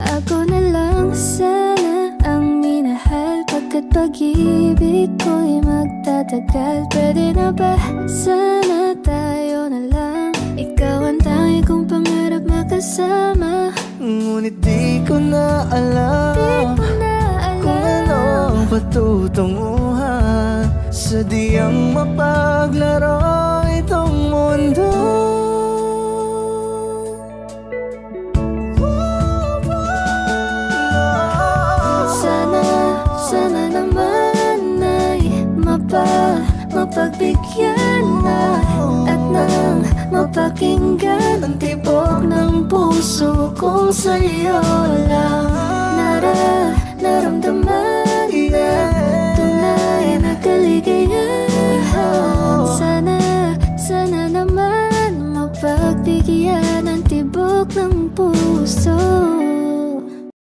Ako na lang sana ang minahal, pagkat pag-ibig ko'y magtatagal. Pwede na ba sana tayo na lang? Ikaw ang tangi kong pangarap makasama. Ngunit di ko na alam kung ano ang patutunguhan. Sadyang mapaglaro itong mundo. Sana naman ay mapagbigyan na at nang mapakinggan ang tibok ng puso kong sa'yo lang naramdaman na tunay na kaligayahan. Sana naman mapagbigyan ang tibok ng puso.